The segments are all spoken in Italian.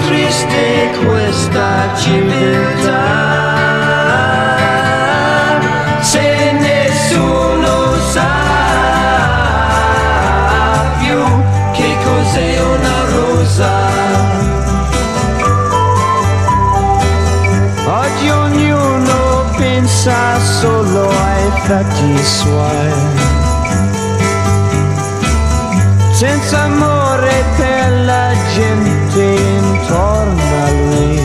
triste questa civiltà, se nessuno sa più che cos'è una rosa. Oggi ognuno pensa solo ai fatti suoi, senza amore per la gente intorno a lui.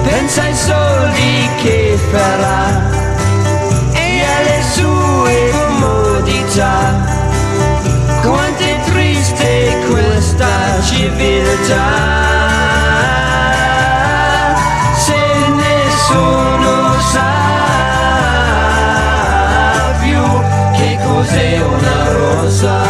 Pensa ai soldi che farà e alle sue comodità. Quanto è triste questa civiltà, se nessuno sa più che cos'è una rosa.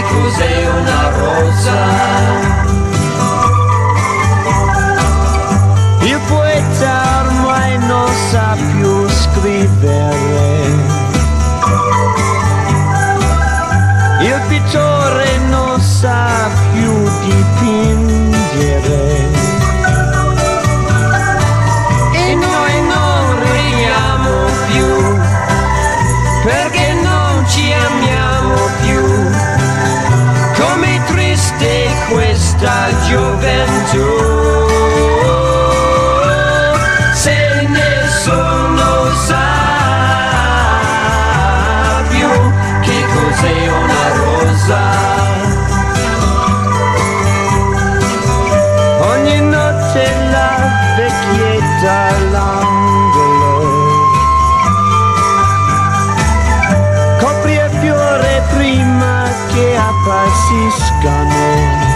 Cos'è una rosa? Il poeta ormai non sa più scrivere, il pittore non sa più dipingere, e noi non ridiamo più perché non ci amiamo più. Com'è triste questa gioventù, se nessuno sa più che cos'è una rosa. Ogni notte la vecchietta all'angolo copri il fiore prima che appassiscano.